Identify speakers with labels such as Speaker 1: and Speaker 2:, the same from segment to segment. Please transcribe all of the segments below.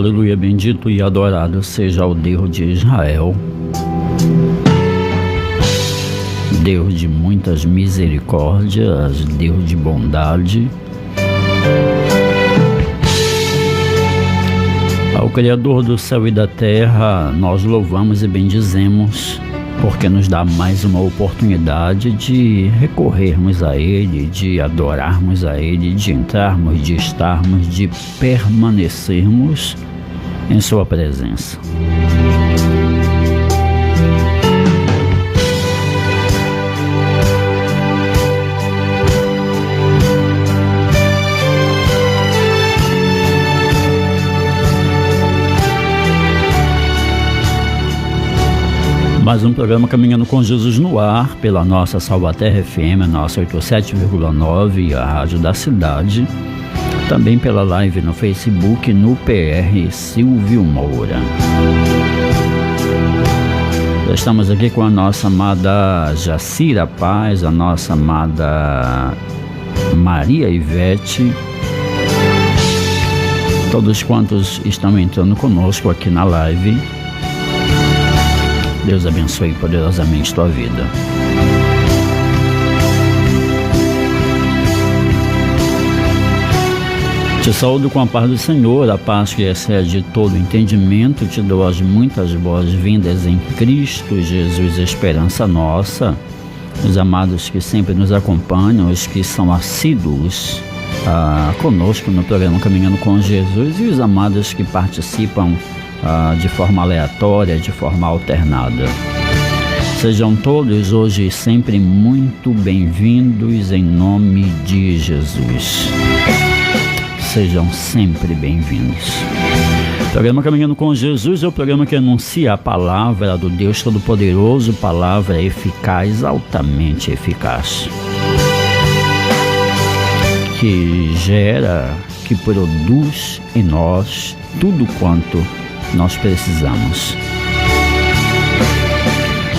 Speaker 1: Aleluia, bendito e adorado seja o Deus de Israel, Deus de muitas misericórdias, Deus de bondade, ao Criador do céu e da terra. Nós louvamos e bendizemos, porque nos dá mais uma oportunidade de recorrermos a Ele, de adorarmos a Ele, de entrarmos, de estarmos, de permanecermos em Sua presença. Mais um programa Caminhando com Jesus no ar, pela nossa Salvaterra FM, a nossa 87,9, a Rádio da Cidade. Também pela live no Facebook, no PR Silvio Moura. Já estamos aqui com a nossa amada Jacira Paz, a nossa amada Maria Ivete. Todos quantos estão entrando conosco aqui na live. Deus abençoe poderosamente tua vida. Te saúdo com a paz do Senhor, a paz que excede todo entendimento. Te dou as muitas boas-vindas em Cristo Jesus, esperança nossa. Os amados que sempre nos acompanham, os que são assíduos conosco no programa Caminhando com Jesus, e os amados que participam de forma aleatória, de forma alternada. Sejam todos hoje e sempre muito bem-vindos em nome de Jesus. Sejam sempre bem-vindos. O programa Caminhando com Jesus é o programa que anuncia a palavra do Deus Todo-Poderoso, palavra eficaz, altamente eficaz, que gera, que produz em nós tudo quanto nós precisamos.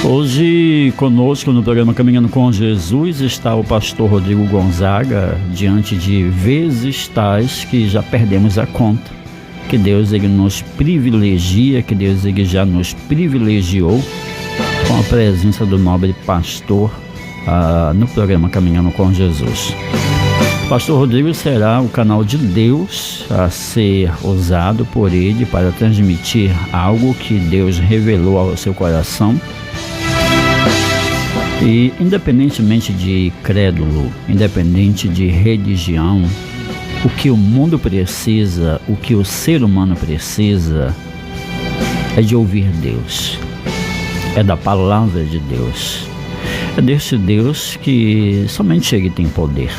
Speaker 1: Hoje conosco no programa Caminhando com Jesus está o pastor Rodrigo Gonzaga, diante de vezes tais que já perdemos a conta, que Deus ele nos privilegia, que Deus ele já nos privilegiou com a presença do nobre pastor no programa Caminhando com Jesus. Pastor Rodrigo será o canal de Deus a ser usado por ele para transmitir algo que Deus revelou ao seu coração. E independentemente de crédulo, independente de religião, o que o mundo precisa, o que o ser humano precisa é de ouvir Deus, é da palavra de Deus, é desse Deus que somente Ele tem poder.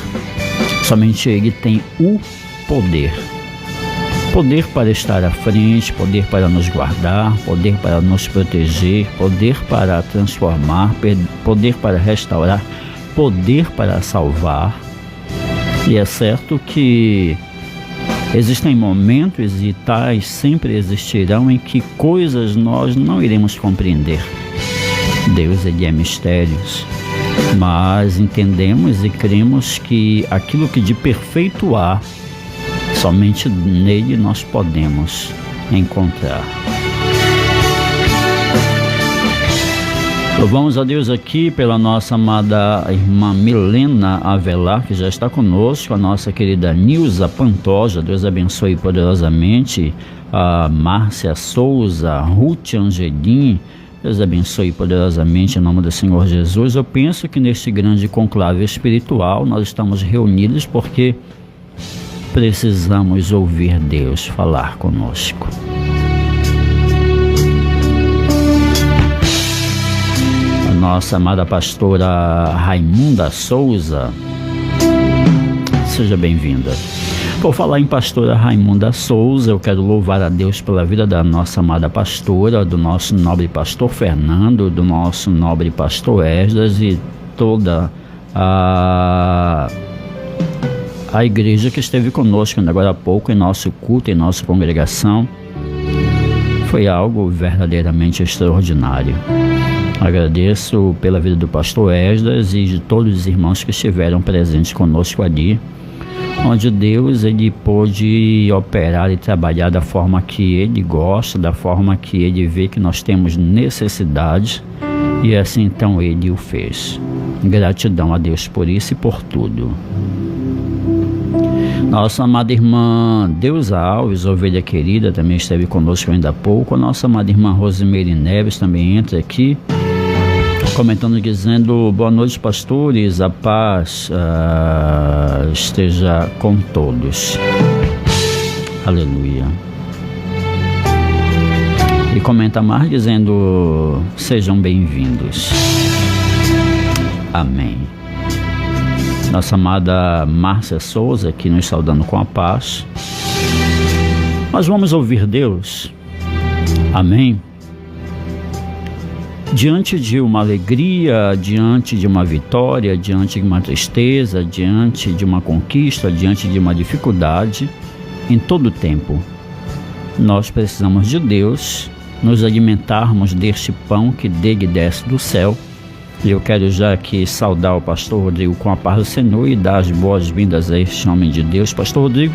Speaker 1: Somente Ele tem o poder. Poder para estar à frente, poder para nos guardar, poder para nos proteger, poder para transformar, poder para restaurar, poder para salvar. E é certo que existem momentos, e tais sempre existirão, em que coisas nós não iremos compreender. Deus, Ele é mistérios. Mas entendemos e cremos que aquilo que de perfeito há, somente nele nós podemos encontrar. Louvamos a Deus aqui pela nossa amada irmã Milena Avelar, que já está conosco, a nossa querida Nilza Pantoja, Deus abençoe poderosamente, a Márcia Souza, Ruth Angelim, Deus abençoe poderosamente em nome do Senhor Jesus. Eu penso que neste grande conclave espiritual nós estamos reunidos porque precisamos ouvir Deus falar conosco. A nossa amada pastora Raimunda Souza, seja bem-vinda. Por falar em pastora Raimunda Souza, eu quero louvar a Deus pela vida da nossa amada pastora, do nosso nobre pastor Fernando, do nosso nobre pastor Esdras e toda a igreja que esteve conosco agora há pouco em nosso culto, em nossa congregação. Foi algo verdadeiramente extraordinário. Agradeço pela vida do pastor Esdras e de todos os irmãos que estiveram presentes conosco ali. onde Deus ele pôde operar e trabalhar da forma que Ele gosta, da forma que Ele vê que nós temos necessidade, e assim então Ele o fez. Gratidão a Deus por isso e por tudo. Nossa amada irmã Deusa Alves, ovelha querida, também esteve conosco ainda há pouco. A nossa amada irmã Rosimeire Neves também entra aqui, comentando, dizendo: boa noite, pastores, a paz esteja com todos. Aleluia. E comenta mais dizendo: sejam bem-vindos. Amém. Nossa amada Márcia Souza aqui nos saudando com a paz. Nós vamos ouvir Deus. Amém. Diante de uma alegria, diante de uma vitória, diante de uma tristeza, diante de uma conquista, diante de uma dificuldade, em todo tempo, nós precisamos de Deus, nos alimentarmos deste pão que dele desce do céu. E eu quero já aqui saudar o pastor Rodrigo com a paz do Senhor e dar as boas-vindas a este homem de Deus. Pastor Rodrigo,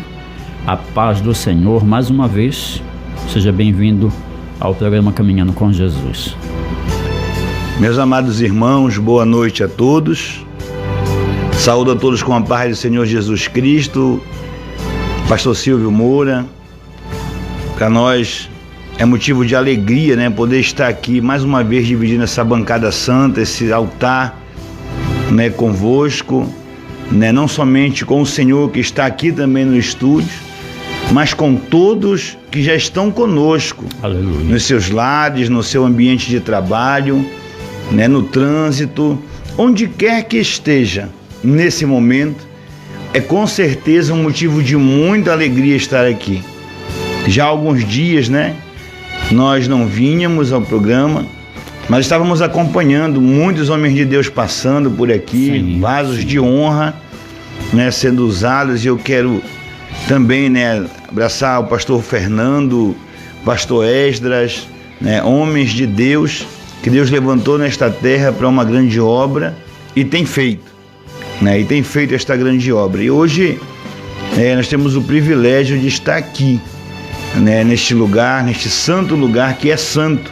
Speaker 1: a paz do Senhor, mais uma vez, seja bem-vindo ao programa Caminhando com Jesus.
Speaker 2: Meus amados irmãos, boa noite a todos. Saúdo a todos com a paz do Senhor Jesus Cristo. Pastor Silvio Moura, para nós é motivo de alegria, né, poder estar aqui mais uma vez dividindo essa bancada santa, esse altar, né, convosco, né, não somente com o Senhor que está aqui também no estúdio, mas com todos que já estão conosco. Aleluia. Nos seus lares, no seu ambiente de trabalho, né, no trânsito, onde quer que esteja nesse momento, é com certeza um motivo de muita alegria estar aqui. Já há alguns dias, né, nós não vínhamos ao programa, mas estávamos acompanhando muitos homens de Deus passando por aqui, sim, vasos de honra, né, sendo usados. E eu quero também, né, abraçar o pastor Fernando, pastor Esdras, né, homens de Deus que Deus levantou nesta terra para uma grande obra e tem feito, né, e tem feito esta grande obra. E hoje nós temos o privilégio de estar aqui, né, neste lugar, neste santo lugar que é santo.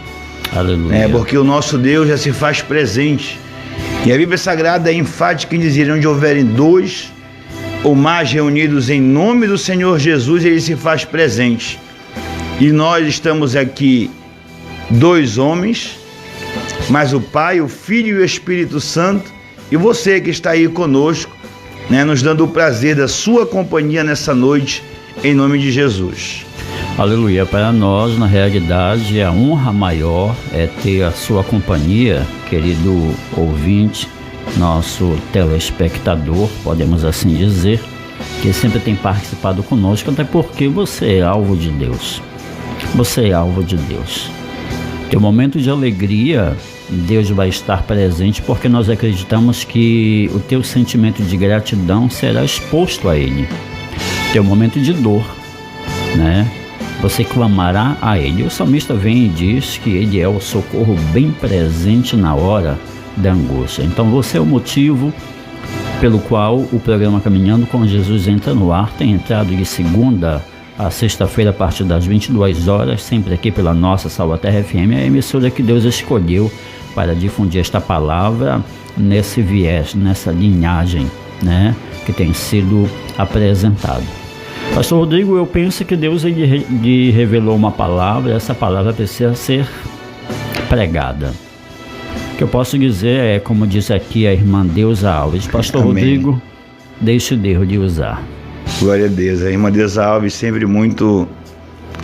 Speaker 2: Aleluia. Porque o nosso Deus já se faz presente. E a Bíblia Sagrada é enfática em dizer: onde houverem dois ou mais reunidos em nome do Senhor Jesus, Ele se faz presente. E nós estamos aqui, dois homens, mas o Pai, o Filho e o Espírito Santo, e você que está aí conosco, né, nos dando o prazer da sua companhia nessa noite, em nome de Jesus.
Speaker 1: Aleluia. Para nós, na realidade, a honra maior é ter a sua companhia, querido ouvinte, nosso telespectador, podemos assim dizer, que sempre tem participado conosco, até porque você é alvo de Deus. Você é alvo de Deus. Teu momento de alegria, Deus vai estar presente, porque nós acreditamos que o teu sentimento de gratidão será exposto a Ele. Teu momento de dor, né? Você clamará a Ele. O salmista vem e diz que Ele é o socorro bem presente na hora da angústia. Então você é o motivo pelo qual o programa Caminhando com Jesus entra no ar. Tem entrado de segunda a sexta-feira a partir das 22 horas, sempre aqui pela nossa Salvaterra FM, a emissora que Deus escolheu para difundir esta palavra nesse viés, nessa linhagem, né, que tem sido apresentado. Pastor Rodrigo, eu penso que Deus lhe revelou uma palavra, essa palavra precisa ser pregada. O que eu posso dizer é, como disse aqui a irmã Deusa Alves: Pastor Amém. Rodrigo, deixe Deus lhe usar.
Speaker 2: Glória a Deus. A irmã Deusa Alves sempre muito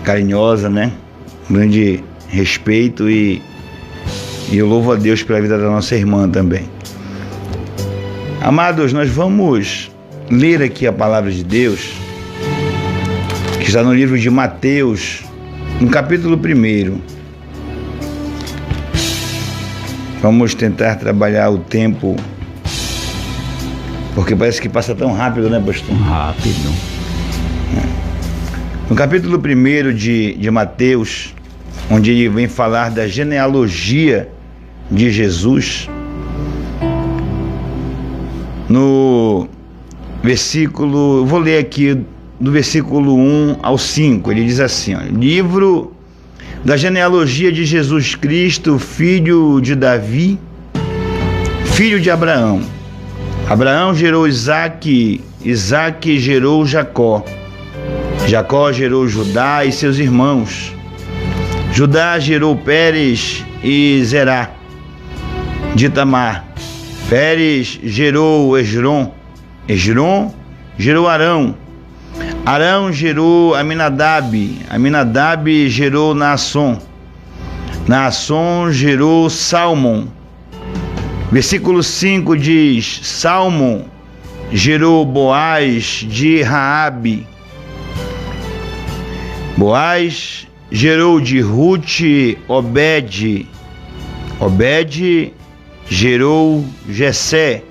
Speaker 2: carinhosa, né? Grande respeito e eu louvo a Deus pela vida da nossa irmã também. Amados, nós vamos ler aqui a palavra de Deus, que está no livro de Mateus, no capítulo 1. Vamos tentar trabalhar o tempo, porque parece que passa tão rápido, né, pastor?
Speaker 1: Rápido.
Speaker 2: No capítulo 1 de Mateus, onde ele vem falar da genealogia de Jesus, no vou ler aqui do versículo 1 ao 5, ele diz assim, ó, livro da genealogia de Jesus Cristo, filho de Davi, filho de Abraão. Abraão gerou Isaque, Isaque gerou Jacó, Jacó gerou Judá e seus irmãos. Judá gerou Pérez e Zerá de Tamar. Pérez gerou Esrom, Esrom gerou Arão. Arão gerou Aminadab, Aminadab gerou Naasson, Naasson gerou Salmão. Versículo 5 diz, Salmão gerou Boaz de Raabe. Boaz gerou de Ruth Obed. Obed gerou Jessé.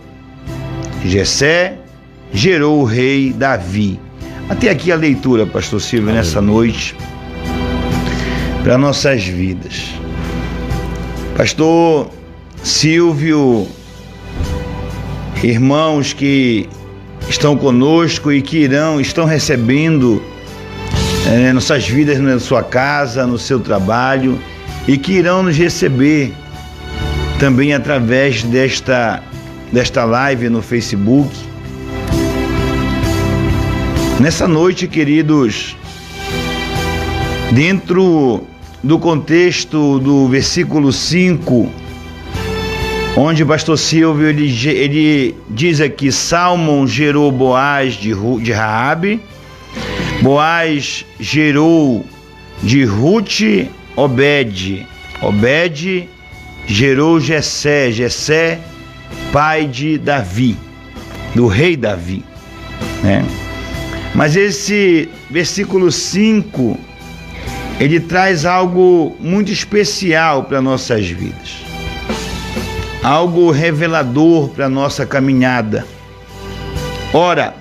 Speaker 2: Jessé gerou o rei Davi. Até aqui a leitura, pastor Silvio, nessa noite, para nossas vidas. Pastor Silvio, irmãos que estão conosco e que estão recebendo nossas vidas na sua casa, no seu trabalho, e que irão nos receber também através desta live no Facebook. Nessa noite, queridos, dentro do contexto do versículo 5, onde o pastor Silvio ele diz aqui, Salmão gerou Boaz de Raabe, Boaz gerou de Ruth Obed, Obed gerou Jessé, Jessé pai de Davi, do rei Davi, né? Mas esse versículo 5, ele traz algo muito especial para nossas vidas, algo revelador para nossa caminhada. Ora,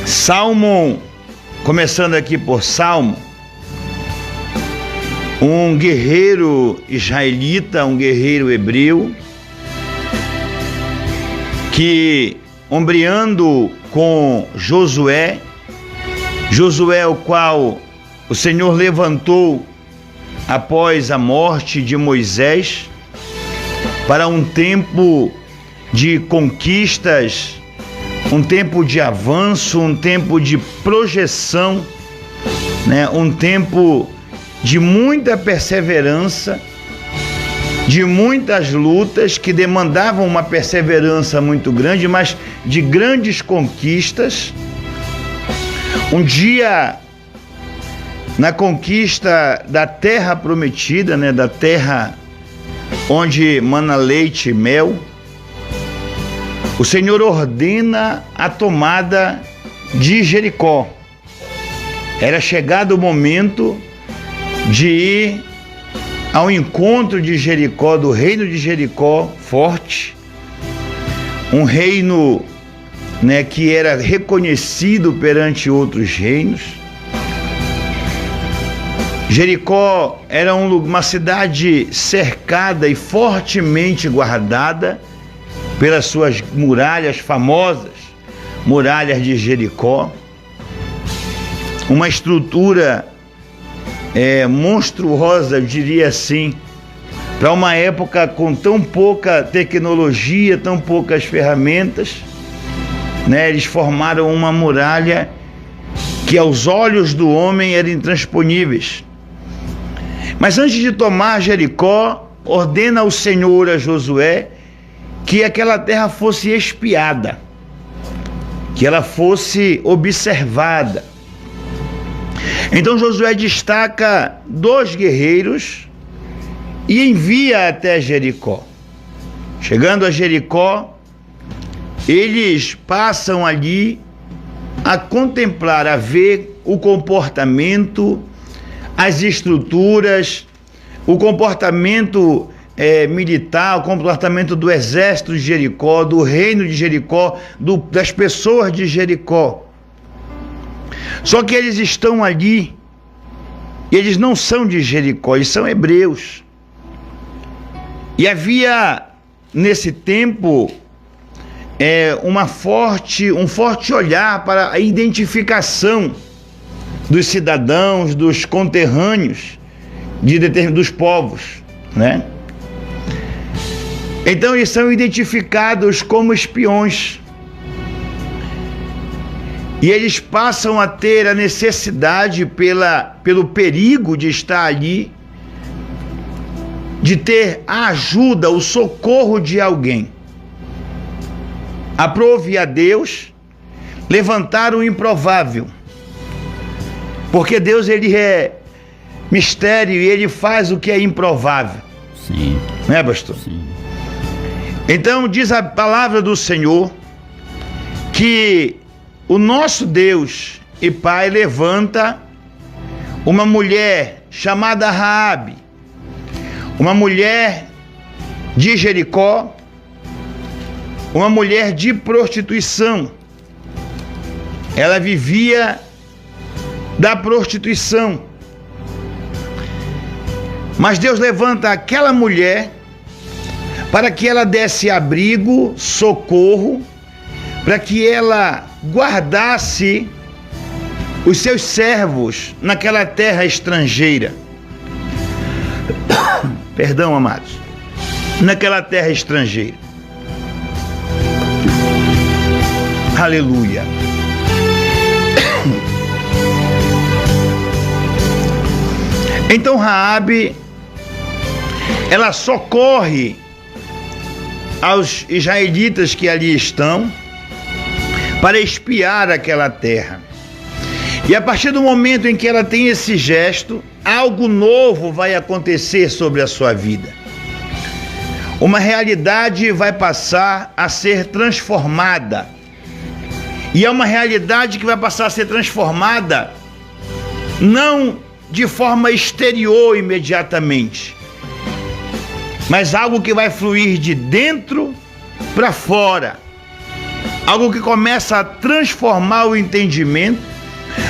Speaker 2: Salmão, começando aqui por Salmo, um guerreiro israelita, um guerreiro hebreu, que ombreando com Josué, o qual o Senhor levantou após a morte de Moisés, para um tempo de conquistas, um tempo de avanço, um tempo de projeção, né? Um tempo de muita perseverança, de muitas lutas que demandavam uma perseverança muito grande, mas de grandes conquistas. Um dia, na conquista da terra prometida, né, da terra onde mana leite e mel, o Senhor ordena a tomada de Jericó. Era chegado o momento de ir ao encontro de Jericó, do reino de Jericó, forte, um reino, né, que era reconhecido perante outros reinos. Jericó era uma cidade cercada e fortemente guardada pelas suas muralhas famosas, muralhas de Jericó, uma estrutura monstruosa, eu diria assim, para uma época com tão pouca tecnologia, tão poucas ferramentas, né? Eles formaram uma muralha que aos olhos do homem eram intransponíveis. Mas antes de tomar Jericó, ordena o Senhor a Josué que aquela terra fosse espiada, que ela fosse observada. Então Josué destaca 2 guerreiros e envia até Jericó. Chegando a Jericó, eles passam ali a contemplar, a ver o comportamento, as estruturas, o comportamento militar, o comportamento do exército de Jericó, do reino de Jericó, das pessoas de Jericó. Só que eles estão ali, eles não são de Jericó, eles são hebreus. E havia, nesse tempo, um forte olhar para a identificação dos cidadãos, dos conterrâneos dos povos, né? Então eles são identificados como espiões. E eles passam a ter a necessidade, pelo perigo de estar ali, de ter a ajuda, o socorro de alguém. Aprove a Deus levantar o improvável. Porque Deus, ele é mistério e ele faz o que é improvável.
Speaker 1: Sim.
Speaker 2: Não é, pastor?
Speaker 1: Sim.
Speaker 2: Então diz a palavra do Senhor que o nosso Deus e Pai levanta uma mulher chamada Raabe, uma mulher de Jericó, uma mulher de prostituição. Ela vivia da prostituição. Mas Deus levanta aquela mulher para que ela desse abrigo, socorro, para que ela guardasse os seus servos naquela terra estrangeira. Perdão, amados. Naquela terra estrangeira. Aleluia. Então Raabe, ela socorre aos israelitas que ali estão para espiar aquela terra. E a partir do momento em que ela tem esse gesto, algo novo vai acontecer sobre a sua vida. Uma realidade vai passar a ser transformada. E é uma realidade que vai passar a ser transformada não de forma exterior imediatamente, mas algo que vai fluir de dentro para fora. Algo que começa a transformar o entendimento,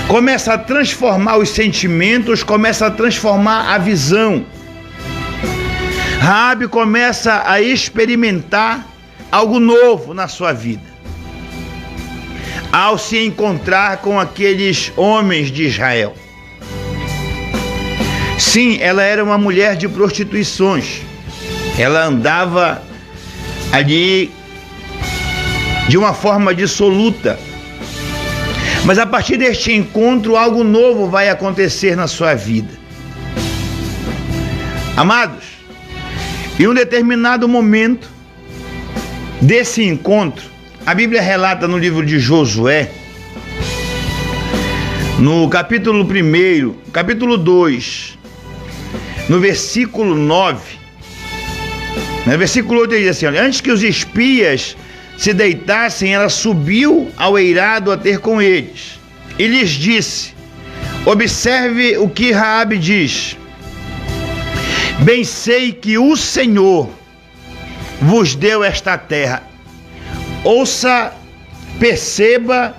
Speaker 2: começa a transformar os sentimentos, começa a transformar a visão. Raabe começa a experimentar algo novo na sua vida, ao se encontrar com aqueles homens de Israel. Sim, ela era uma mulher de prostituições. Ela andava ali de uma forma dissoluta. Mas a partir deste encontro, algo novo vai acontecer na sua vida. Amados, em um determinado momento desse encontro, a Bíblia relata no livro de Josué, no capítulo 1, capítulo 2, no versículo 9, no versículo 8 ele diz assim: antes que os espias se deitassem, ela subiu ao eirado a ter com eles, e lhes disse: observe o que Raabe diz. Bem sei que o Senhor vos deu esta terra. Ouça, perceba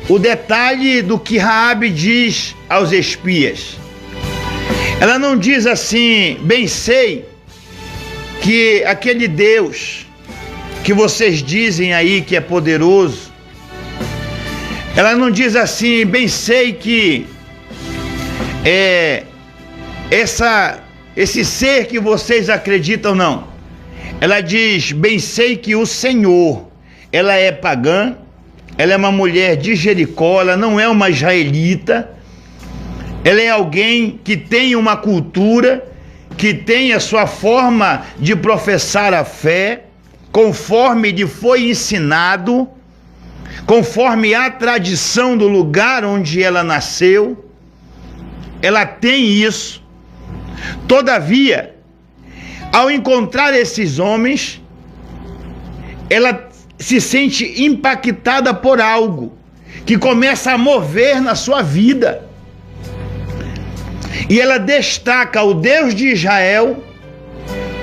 Speaker 2: o detalhe do que Raabe diz aos espias. Ela não diz assim: bem sei que aquele Deus que vocês dizem aí que é poderoso. Ela não diz assim: bem sei que esse ser que vocês acreditam, não. Ela diz: bem sei que o Senhor, ela é pagã, ela é uma mulher de Jericó, ela não é uma israelita, ela é alguém que tem uma cultura, que tem a sua forma de professar a fé, conforme lhe foi ensinado, conforme a tradição do lugar onde ela nasceu. Ela tem isso. Todavia, ao encontrar esses homens, ela se sente impactada por algo que começa a mover na sua vida. E ela destaca o Deus de Israel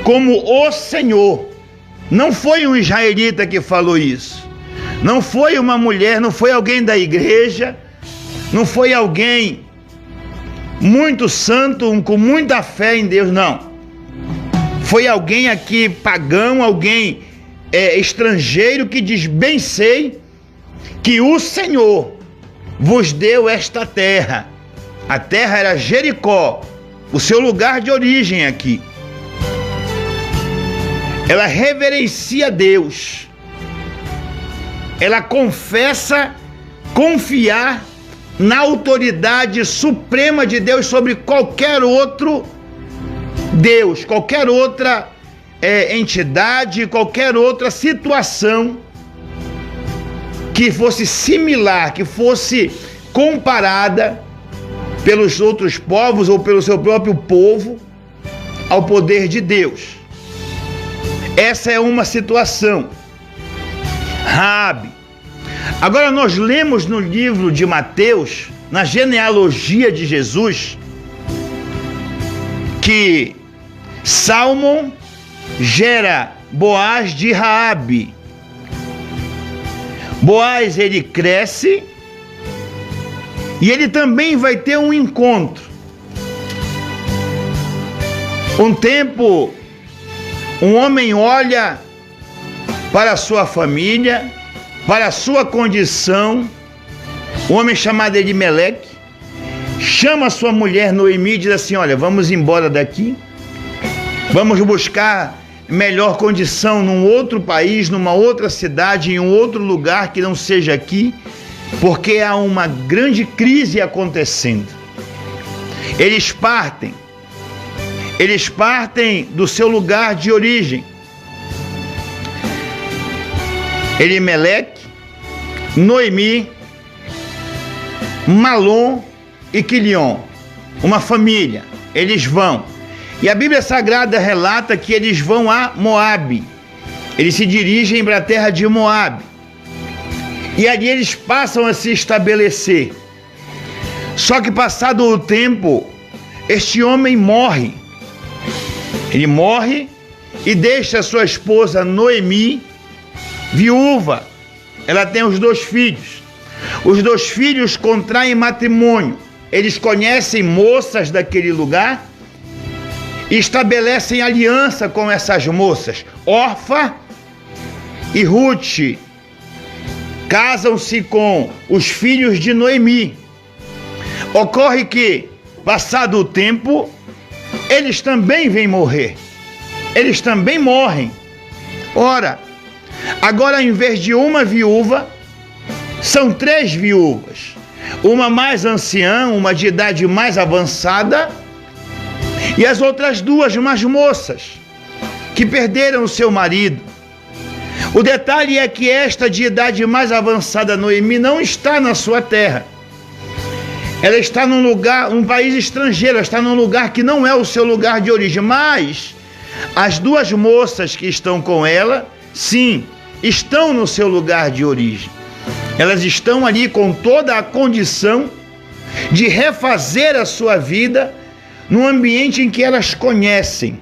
Speaker 2: como o Senhor. Não foi um israelita que falou isso. Não foi uma mulher, não foi alguém da igreja, não foi alguém muito santo, com muita fé em Deus, não. Foi alguém aqui pagão, alguém estrangeiro que diz: bem sei que o Senhor vos deu esta terra. A terra era Jericó, o seu lugar de origem aqui. Ela reverencia Deus. Ela confessa confiar na autoridade suprema de Deus sobre qualquer outro Deus, qualquer outra entidade, qualquer outra situação que fosse similar, que fosse comparada pelos outros povos ou pelo seu próprio povo ao poder de Deus. Essa é uma situação. Raabe. Agora nós lemos no livro de Mateus, na genealogia de Jesus, que Salmão gera Boaz de Raabe. Boaz, ele cresce e ele também vai ter um encontro. Um tempo, um homem olha para a sua família, para a sua condição, um homem chamado Elimeleque, chama sua mulher Noemi e diz assim: olha, vamos embora daqui, vamos buscar melhor condição num outro país, numa outra cidade, em um outro lugar que não seja aqui, porque há uma grande crise acontecendo. Eles partem do seu lugar de origem. Elimeleque, Noemi, Malom e Quilion, uma família. Eles vão. E a Bíblia Sagrada relata que eles vão a Moabe. Eles se dirigem para a terra de Moabe. E ali eles passam a se estabelecer. Só que passado o tempo, este homem morre. Ele morre e deixa sua esposa Noemi viúva. Ela tem os 2 filhos. Os 2 filhos contraem matrimônio. Eles conhecem moças daquele lugar e estabelecem aliança com essas moças. Orfa e Ruth casam-se com os filhos de Noemi. Ocorre que, passado o tempo, eles também vêm morrer. Eles também morrem. Ora, agora, em vez de uma viúva, são 3 viúvas. Uma mais anciã, uma de idade mais avançada, e as outras 2 mais moças, que perderam o seu marido. O detalhe é que esta de idade mais avançada, Noemi, não está na sua terra. Ela está num país estrangeiro, ela está num lugar que não é o seu lugar de origem. Mas as 2 moças que estão com ela, sim, estão no seu lugar de origem. Elas estão ali com toda a condição de refazer a sua vida num ambiente em que elas conhecem,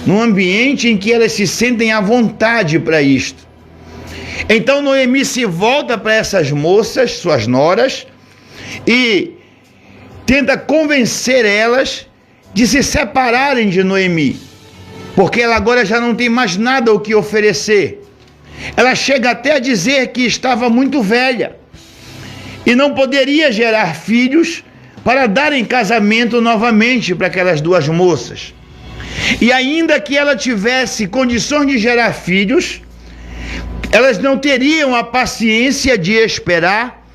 Speaker 2: num ambiente em que elas se sentem à vontade para isto. Então Noemi se volta para essas moças, suas noras, e tenta convencer elas de se separarem de Noemi, porque ela agora já não tem mais nada o que oferecer. Ela chega até a dizer que estava muito velha e não poderia gerar filhos para dar em casamento novamente para aquelas 2 moças. E ainda que ela tivesse condições de gerar filhos, elas não teriam a paciência de esperar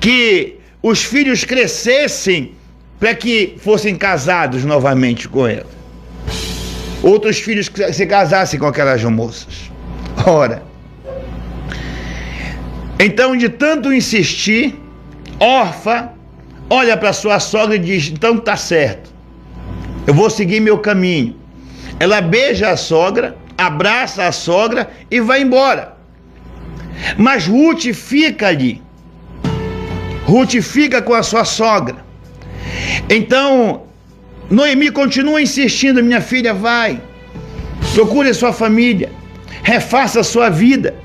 Speaker 2: que os filhos crescessem para que fossem casados novamente com ela. Outros filhos que se casassem com aquelas moças. Ora, então, de tanto insistir, Orfa olha para sua sogra e diz: então tá certo, eu vou seguir meu caminho. Ela beija a sogra, abraça a sogra e vai embora. Mas Ruth fica ali. Ruth fica com a sua sogra. Então Noemi continua insistindo: minha filha, vai, procure sua família, refaça a sua vida.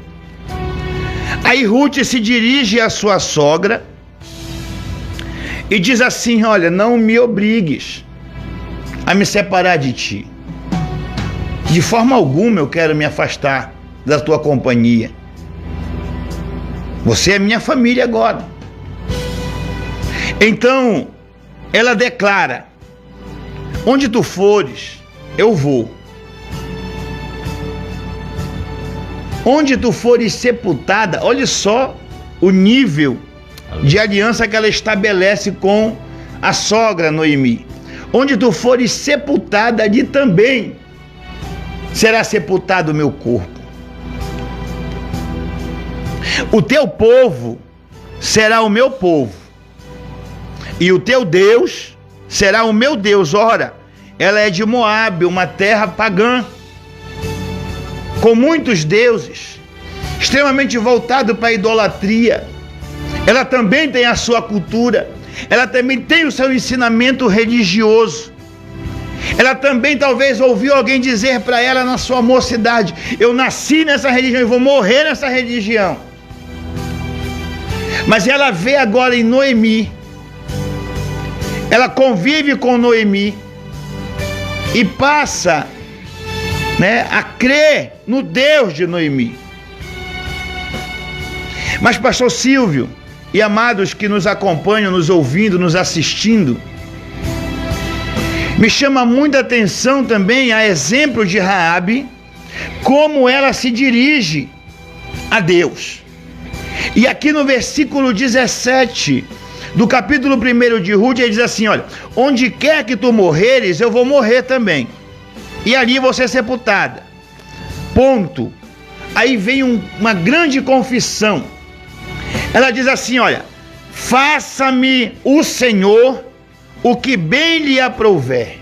Speaker 2: Aí Ruth se dirige à sua sogra e diz assim: olha, não me obrigues a me separar de ti. De forma alguma eu quero me afastar da tua companhia. Você é minha família agora. Então, ela declara: onde tu fores, eu vou. Onde tu fores sepultada, olha só o nível de aliança que ela estabelece com a sogra Noemi. Onde tu fores sepultada, ali também será sepultado o meu corpo. O teu povo será o meu povo, e o teu Deus será o meu Deus. Ora, ela é de Moabe, uma terra pagã, com muitos deuses, extremamente voltado para a idolatria. Ela também tem a sua cultura, ela também tem o seu ensinamento religioso. Ela também talvez ouviu alguém dizer para ela na sua mocidade: eu nasci nessa religião e vou morrer nessa religião. Mas ela vê agora em Noemi, ela convive com Noemi e passa, a crer no Deus de Noemi. Mas pastor Silvio e amados que nos acompanham, nos ouvindo, nos assistindo, me chama muita atenção também, a exemplo de Raabe, como ela se dirige a Deus. E aqui no versículo 17 do capítulo 1 de Ruth, ele diz assim: olha, onde quer que tu morreres, eu vou morrer também, e ali vou ser sepultada. Ponto. Aí vem uma grande confissão. Ela diz assim: olha, faça-me o Senhor o que bem lhe aprouver.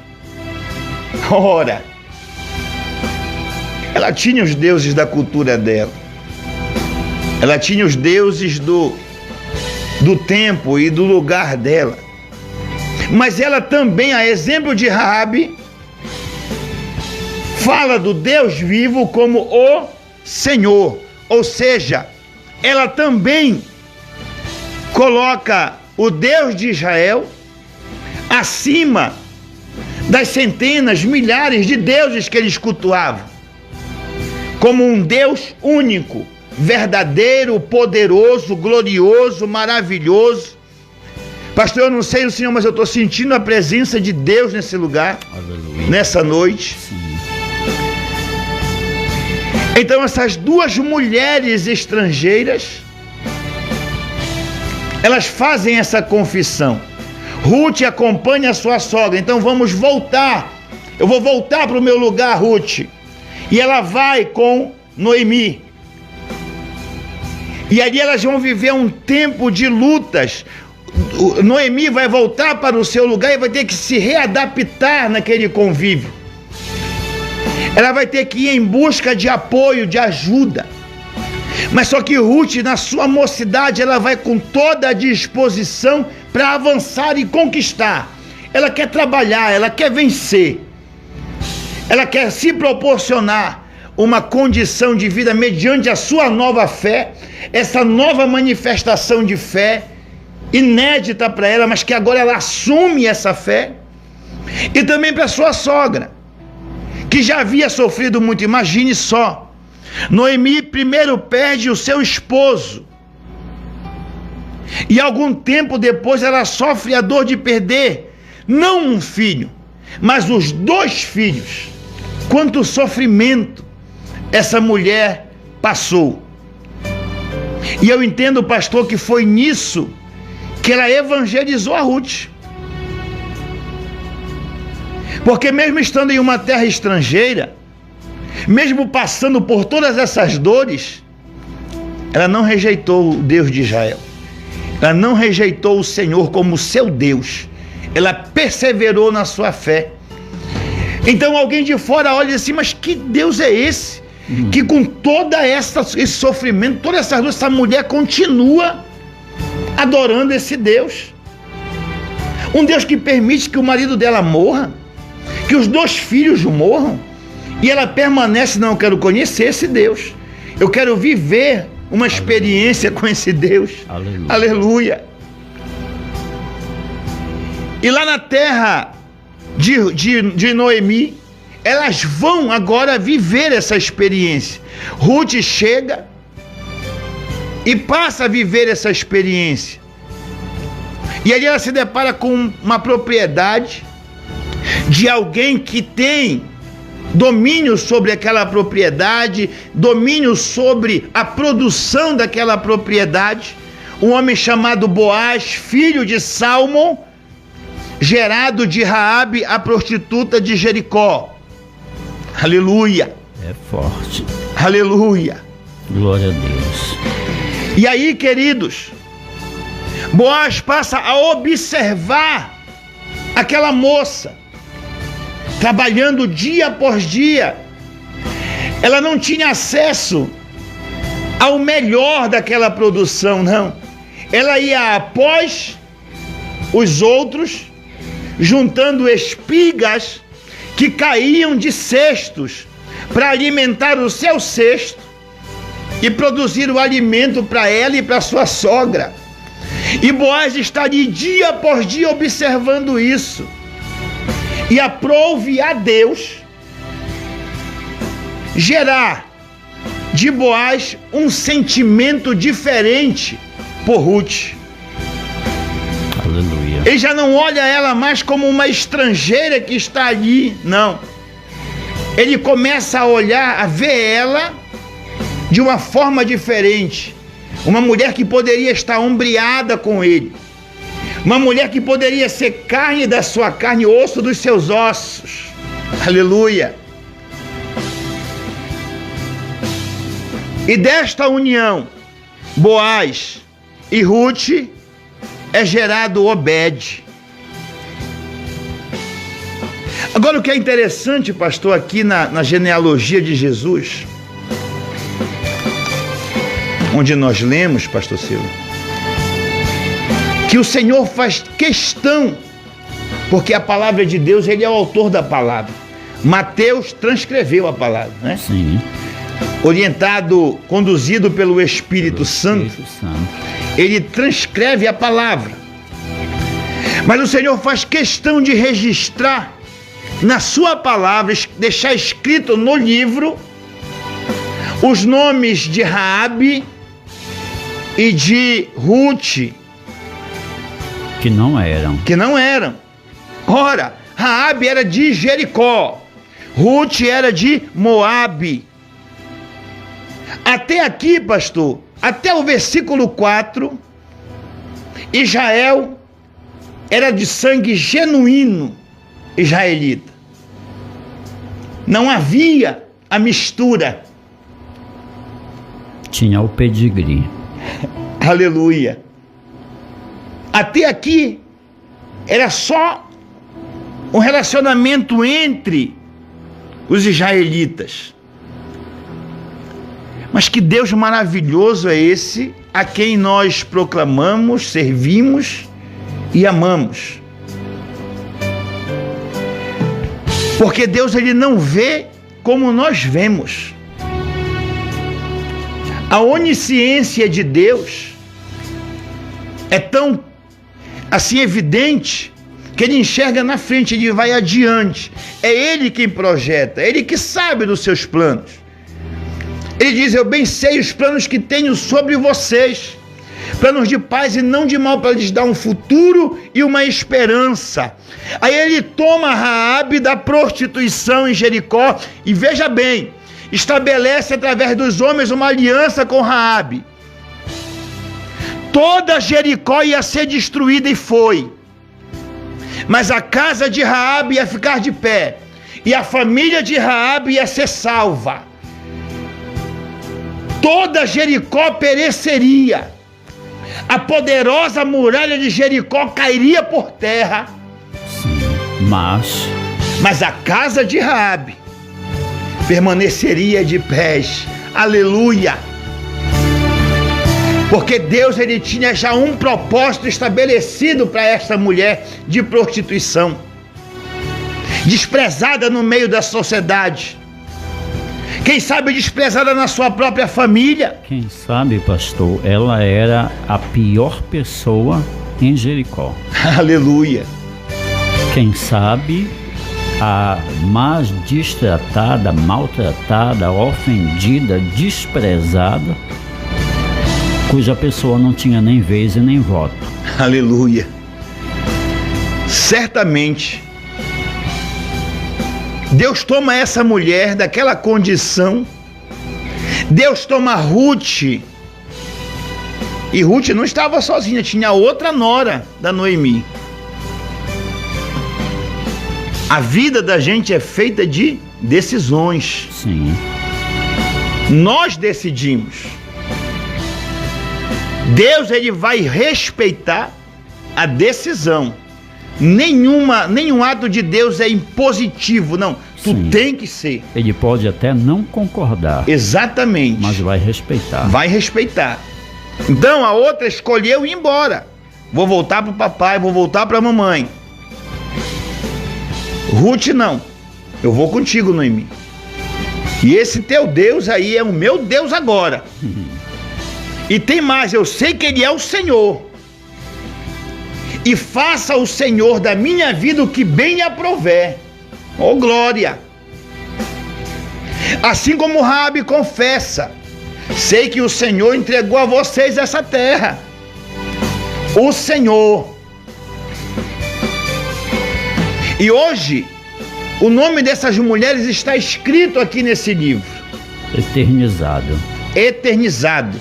Speaker 2: Ora, ela tinha os deuses da cultura dela, ela tinha os deuses do tempo e do lugar dela, mas ela também, a exemplo de Raabe, fala do Deus vivo como o Senhor, ou seja, ela também coloca o Deus de Israel acima das centenas, milhares de deuses que eles cultuavam, como um Deus único, verdadeiro, poderoso, glorioso, maravilhoso. Pastor, eu não sei o Senhor, mas eu estou sentindo a presença de Deus nesse lugar. Aleluia. Nessa noite. Sim. Então essas duas mulheres estrangeiras, elas fazem essa confissão. Ruth acompanha a sua sogra. Então vamos voltar. Eu vou voltar para o meu lugar, Ruth. E ela vai com Noemi. E ali elas vão viver um tempo de lutas. Noemi vai voltar para o seu lugar e vai ter que se readaptar naquele convívio. Ela vai ter que ir em busca de apoio, de ajuda. Mas só que Ruth, na sua mocidade, ela vai com toda a disposição para avançar e conquistar. Ela quer trabalhar, ela quer vencer. Ela quer se proporcionar uma condição de vida mediante a sua nova fé, essa nova manifestação de fé, inédita para ela, mas que agora ela assume essa fé. E também para sua sogra, que já havia sofrido muito. Imagine só, Noemi primeiro perde o seu esposo, e algum tempo depois ela sofre a dor de perder, não um filho, mas os 2 filhos. Quanto sofrimento essa mulher passou. E eu entendo, pastor, que foi nisso que ela evangelizou a Ruth. Porque mesmo estando em uma terra estrangeira, mesmo passando por todas essas dores, ela não rejeitou o Deus de Israel. Ela não rejeitou o Senhor como seu Deus. Ela perseverou na sua fé. Então alguém de fora olha assim: mas que Deus é esse? Que com toda esse sofrimento, toda essa dor, essa mulher continua adorando esse Deus. Um Deus que permite que o marido dela morra, que os 2 filhos morram, e ela permanece: não, eu quero conhecer esse Deus, eu quero viver uma experiência com esse Deus. Aleluia. Aleluia. E lá na terra de Noemi, elas vão agora viver essa experiência. Ruth chega e passa a viver essa experiência. E ali ela se depara com uma propriedade de alguém que tem domínio sobre aquela propriedade, domínio sobre a produção daquela propriedade. Um homem chamado Boaz, filho de Salmão, gerado de Raabe, a prostituta de Jericó. Aleluia.
Speaker 1: É forte.
Speaker 2: Aleluia.
Speaker 1: Glória a Deus.
Speaker 2: E aí, queridos, Boaz passa a observar aquela moça trabalhando dia após dia. Ela não tinha acesso ao melhor daquela produção, não. Ela ia após os outros, juntando espigas que caíam de cestos para alimentar o seu cesto e produzir o alimento para ela e para sua sogra. E Boaz está ali dia após dia observando isso. E aprove a Deus gerar de Boaz um sentimento diferente por Ruth.
Speaker 1: Aleluia.
Speaker 2: Ele já não olha ela mais como uma estrangeira que está ali, não. Ele começa a olhar, a ver ela de uma forma diferente. Uma mulher que poderia estar ombreada com ele. Uma mulher que poderia ser carne da sua carne, osso dos seus ossos. Aleluia. E desta união, Boaz e Ruth, é gerado Obed. Agora, o que é interessante, pastor, aqui na genealogia de Jesus, onde nós lemos, pastor Silvio, que o Senhor faz questão, porque a palavra de Deus, ele é o autor da palavra. Mateus transcreveu a palavra, né?
Speaker 1: Sim.
Speaker 2: Orientado, conduzido pelo Espírito Santo, ele transcreve a palavra. Mas o Senhor faz questão de registrar na sua palavra, deixar escrito no livro, os nomes de Raabe e de Ruth,
Speaker 1: que não eram. Ora,
Speaker 2: Raabe era de Jericó, Ruth era de Moabe. Até aqui, pastor, até o versículo 4, Israel era de sangue genuíno israelita. Não havia a mistura.
Speaker 1: Tinha o pedigree.
Speaker 2: Aleluia. Até aqui era só um relacionamento entre os israelitas. Mas que Deus maravilhoso é esse a quem nós proclamamos, servimos e amamos. Porque Deus, ele não vê como nós vemos. A onisciência de Deus é tão assim evidente que ele enxerga na frente, ele vai adiante. É ele quem projeta, é ele que sabe dos seus planos. Ele diz: eu bem sei os planos que tenho sobre vocês, planos de paz e não de mal, para lhes dar um futuro e uma esperança. Aí ele toma Raabe da prostituição em Jericó e, veja bem, estabelece através dos homens uma aliança com Raabe. Toda Jericó ia ser destruída e foi, mas a casa de Raabe ia ficar de pé e a família de Raabe ia ser salva. Toda Jericó pereceria, a poderosa muralha de Jericó cairia por terra.
Speaker 1: Sim, mas
Speaker 2: a casa de Raabe permaneceria de pés. Aleluia! Porque Deus, ele tinha já um propósito estabelecido para esta mulher de prostituição, desprezada no meio da sociedade. Quem sabe desprezada na sua própria família.
Speaker 1: Quem sabe, pastor, ela era a pior pessoa em Jericó.
Speaker 2: Aleluia.
Speaker 1: Quem sabe a mais destratada, maltratada, ofendida, desprezada, cuja pessoa não tinha nem vez e nem voto.
Speaker 2: Aleluia. Certamente, Deus toma essa mulher daquela condição, Deus toma Ruth, e Ruth não estava sozinha, tinha outra nora da Noemi. A vida da gente é feita de decisões.
Speaker 1: Sim.
Speaker 2: Nós decidimos. Deus, ele vai respeitar a decisão. Nenhum ato de Deus é impositivo, não. Tu
Speaker 1: Sim.
Speaker 2: tem que ser.
Speaker 1: Ele pode até não concordar,
Speaker 2: Exatamente.
Speaker 1: mas vai respeitar.
Speaker 2: Vai respeitar. Então a outra escolheu ir embora. Vou voltar pro papai, vou voltar pra mamãe. Ruth não. Eu vou contigo, Noemi. E esse teu Deus aí é o meu Deus agora. E tem mais, eu sei que ele é o Senhor. E faça o Senhor da minha vida o que bem lhe aprouver. Oh glória! Assim como Raabe confessa, sei que o Senhor entregou a vocês essa terra. O Senhor. E hoje, o nome dessas mulheres está escrito aqui nesse livro.
Speaker 1: Eternizado.
Speaker 2: Eternizado.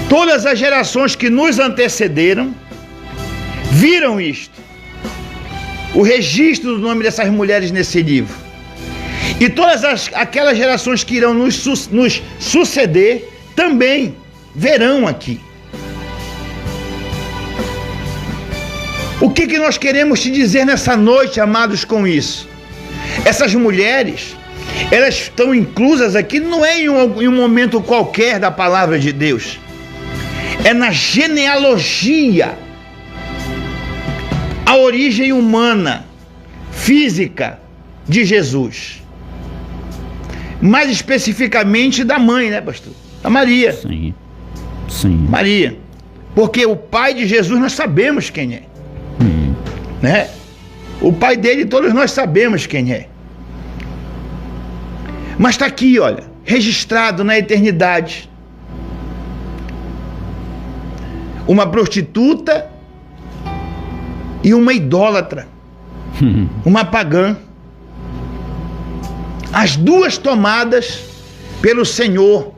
Speaker 2: Todas as gerações que nos antecederam viram isto. O registro do nome dessas mulheres nesse livro. E todas aquelas gerações que irão nos suceder também verão aqui. O que nós queremos te dizer nessa noite, amados, com isso? Essas mulheres, elas estão inclusas aqui, não é em um momento qualquer da palavra de Deus. É na genealogia, a origem humana, física de Jesus. Mais especificamente da mãe, né, pastor? Da Maria.
Speaker 1: Sim. Sim.
Speaker 2: Maria. Porque o pai de Jesus nós sabemos quem é. Né? O pai dele todos nós sabemos quem é. Mas está aqui, olha, registrado na eternidade. Uma prostituta e uma idólatra. Uma pagã. As duas tomadas pelo Senhor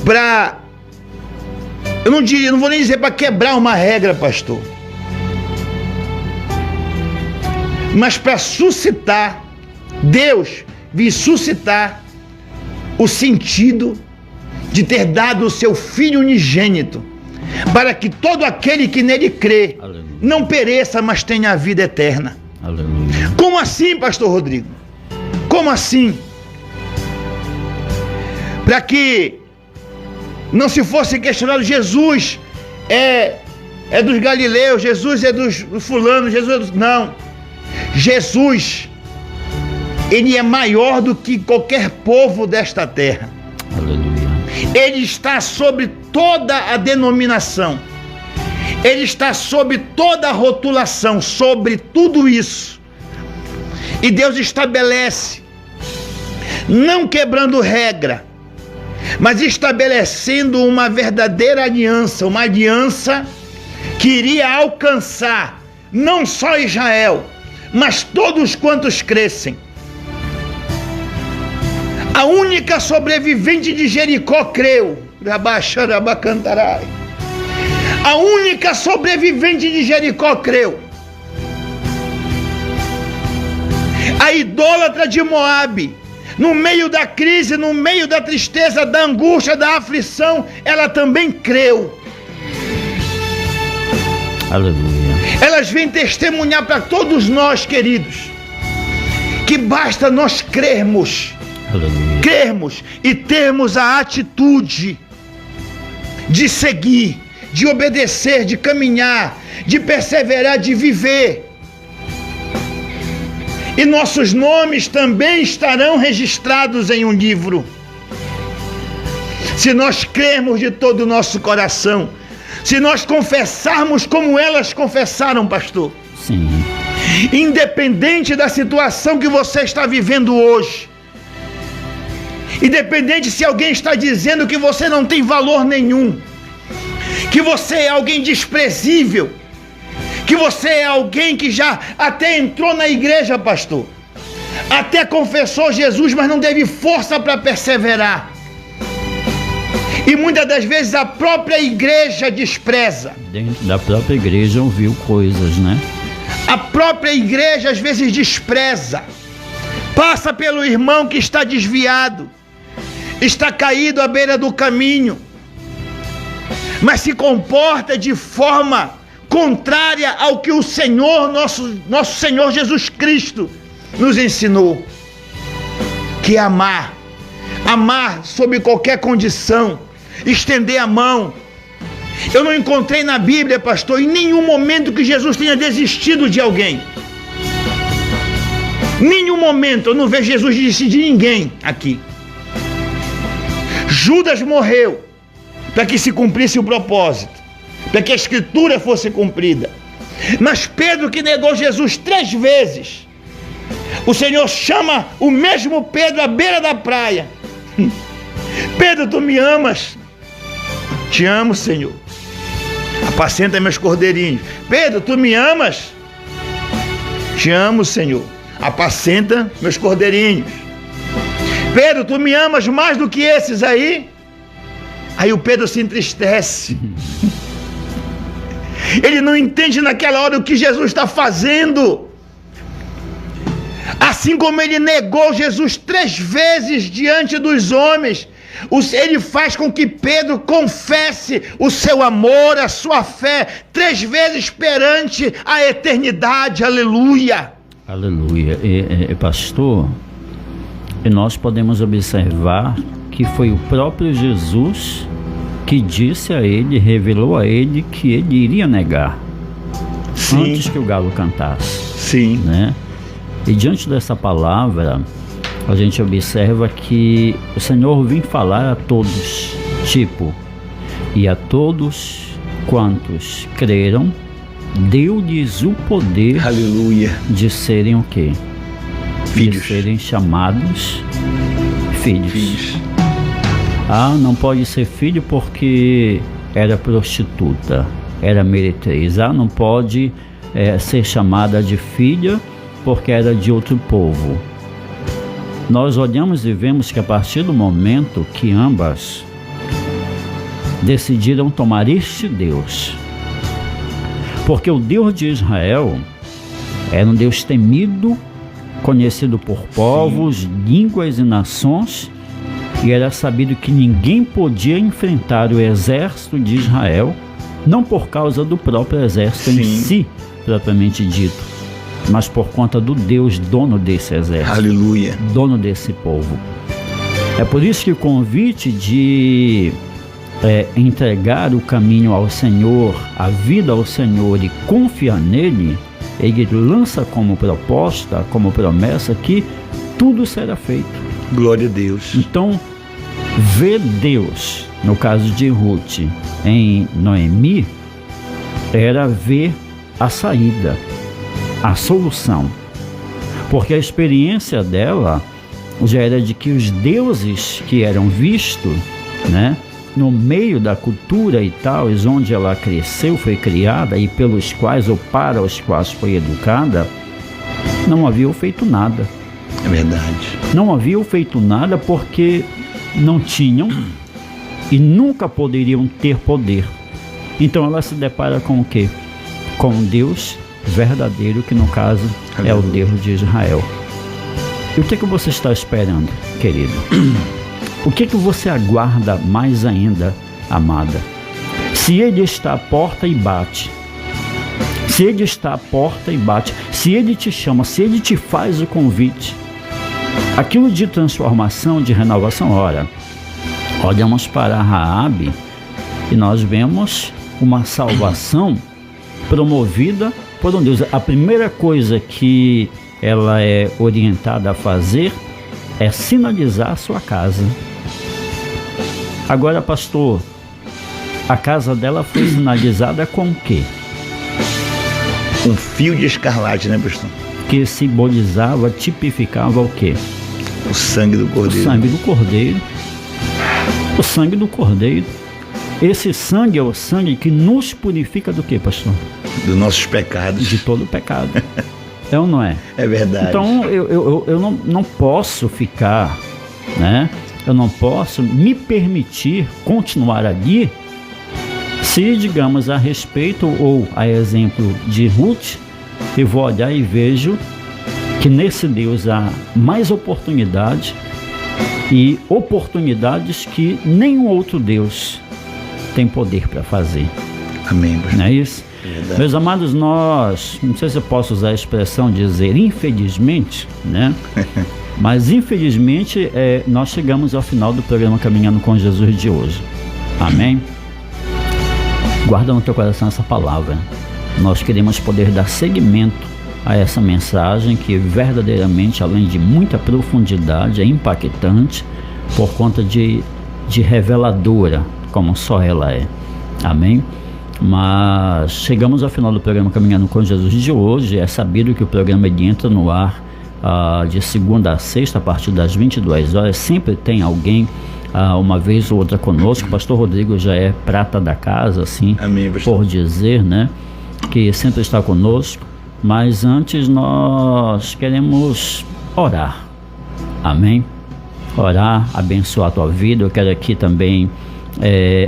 Speaker 2: para, eu não vou nem dizer para quebrar uma regra, pastor, mas para suscitar, Deus vir suscitar o sentido de ter dado o seu Filho unigênito, para que todo aquele que nele crê, aleluia, não pereça, mas tenha a vida eterna.
Speaker 1: Aleluia.
Speaker 2: Como assim, pastor Rodrigo? Como assim? Para que não se fosse questionado, Jesus é dos galileus, Jesus é dos fulanos, Jesus é dos... Não. Jesus, ele é maior do que qualquer povo desta terra.
Speaker 1: Aleluia.
Speaker 2: Ele está sobre toda a denominação. Ele está sobre toda a rotulação, sobre tudo isso. E Deus estabelece, não quebrando regra, mas estabelecendo uma verdadeira aliança, uma aliança que iria alcançar não só Israel, mas todos quantos crescem. A única sobrevivente de Jericó creu. A única sobrevivente de Jericó creu. A idólatra de Moabe, no meio da crise, no meio da tristeza, da angústia, da aflição, ela também creu.
Speaker 1: Aleluia.
Speaker 2: Elas vêm testemunhar para todos nós, queridos, que basta nós crermos.
Speaker 1: Aleluia.
Speaker 2: Crermos e termos a atitude de seguir, de obedecer, de caminhar, de perseverar, de viver. E nossos nomes também estarão registrados em um livro. Se nós crermos de todo o nosso coração, se nós confessarmos como elas confessaram, pastor.
Speaker 1: Sim.
Speaker 2: Independente da situação que você está vivendo hoje, independente se alguém está dizendo que você não tem valor nenhum, que você é alguém desprezível, que você é alguém que já até entrou na igreja, pastor, até confessou Jesus, mas não teve força para perseverar. E muitas das vezes a própria igreja despreza.
Speaker 1: Dentro da própria igreja ouviu coisas, né?
Speaker 2: A própria igreja às vezes despreza. Passa pelo irmão que está desviado, está caído à beira do caminho, mas se comporta de forma contrária ao que o Senhor, nosso Senhor Jesus Cristo nos ensinou, que é amar sob qualquer condição, estender a mão. Eu não encontrei na Bíblia, pastor, em nenhum momento que Jesus tenha desistido de alguém. Nenhum momento eu não vejo Jesus desistir de ninguém aqui. Judas morreu para que se cumprisse o propósito, para que a escritura fosse cumprida. Mas Pedro, que negou Jesus 3 vezes, o Senhor chama o mesmo Pedro à beira da praia. Pedro, tu me amas? Te amo, Senhor. Apacenta meus cordeirinhos. Pedro, tu me amas? Te amo, Senhor. Apacenta meus cordeirinhos. Pedro, tu me amas mais do que esses aí? Aí o Pedro se entristece. Ele não entende naquela hora o que Jesus está fazendo. Assim como ele negou Jesus 3 vezes diante dos homens, ele faz com que Pedro confesse o seu amor, a sua fé, 3 vezes perante a eternidade. Aleluia.
Speaker 1: Aleluia. Pastor, e nós podemos observar que foi o próprio Jesus que disse a ele, revelou a ele que ele iria negar. Sim. Antes que o galo cantasse.
Speaker 2: Sim.
Speaker 1: Né? E diante dessa palavra, a gente observa que o Senhor vem falar a todos, tipo, e a todos quantos creram, deu-lhes o poder,
Speaker 2: aleluia,
Speaker 1: de serem o quê?
Speaker 2: Filhos.
Speaker 1: De serem chamados filhos. Ah, não pode ser filho porque era prostituta, era meretriz. Ah, não pode ser chamada de filha porque era de outro povo. Nós olhamos e vemos que a partir do momento que ambas decidiram tomar este Deus, porque o Deus de Israel era um Deus temido, conhecido por povos, línguas e nações, e era sabido que ninguém podia enfrentar o exército de Israel, não por causa do próprio exército em si, propriamente dito, mas por conta do Deus dono desse exército,
Speaker 2: aleluia,
Speaker 1: dono desse povo. É por isso que o convite de entregar o caminho ao Senhor, a vida ao Senhor e confiar nele, ele lança como proposta, como promessa que tudo será feito.
Speaker 2: Glória a Deus.
Speaker 1: Então, ver Deus, no caso de Ruth, em Noemi, era ver a saída, a solução. Porque a experiência dela já era de que os deuses que eram vistos, né, no meio da cultura e tal, onde ela cresceu, foi criada e pelos quais ou para os quais foi educada, não haviam feito nada.
Speaker 2: É verdade.
Speaker 1: Não haviam feito nada porque não tinham e nunca poderiam ter poder. Então ela se depara com o quê? Com um Deus verdadeiro, que no caso é o Deus de Israel. E o que você está esperando, querido? O que você aguarda mais ainda, amada? Se ele está à porta e bate, se ele está à porta e bate, se ele te chama, se ele te faz o convite, aquilo de transformação, de renovação, olhamos para Raabe e nós vemos uma salvação promovida por um Deus. A primeira coisa que ela é orientada a fazer é sinalizar a sua casa. Agora, pastor, a casa dela foi sinalizada com o quê?
Speaker 2: um fio de escarlate, né, pastor?
Speaker 1: Que simbolizava, tipificava o quê?
Speaker 2: O sangue do
Speaker 1: O
Speaker 2: Cordeiro.
Speaker 1: sangue do Cordeiro. O sangue do Cordeiro. Esse sangue é o sangue que nos purifica do quê, pastor?
Speaker 2: Dos nossos pecados.
Speaker 1: De todo o pecado. É ou não é?
Speaker 2: É verdade.
Speaker 1: Então eu não posso ficar, né? Eu não posso me permitir continuar ali se, digamos, a respeito ou a exemplo de Ruth, eu vou olhar e vejo que nesse Deus há mais oportunidade e oportunidades que nenhum outro Deus tem poder para fazer.
Speaker 2: Amém, pastor.
Speaker 1: Não é isso?
Speaker 2: Verdade.
Speaker 1: Meus amados, nós, não sei se eu posso usar a expressão dizer infelizmente, né? Mas infelizmente nós chegamos ao final do programa Caminhando com Jesus de hoje. Amém? Guarda no teu coração essa palavra. Nós queremos poder dar seguimento a essa mensagem que verdadeiramente, além de muita profundidade, é impactante por conta de reveladora, como só ela é. Amém? Mas chegamos ao final do programa Caminhando com Jesus de hoje. É sabido que o programa entra no ar de segunda a sexta, a partir das 22 horas. Sempre tem alguém, uma vez ou outra conosco. O pastor Rodrigo já é prata da casa, assim,
Speaker 2: Amém, pastor.
Speaker 1: por dizer, né? Que sempre está conosco. Mas antes nós queremos orar. Amém? Orar, abençoar a tua vida. Eu quero aqui também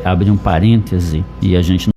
Speaker 1: abrir um parêntese e a gente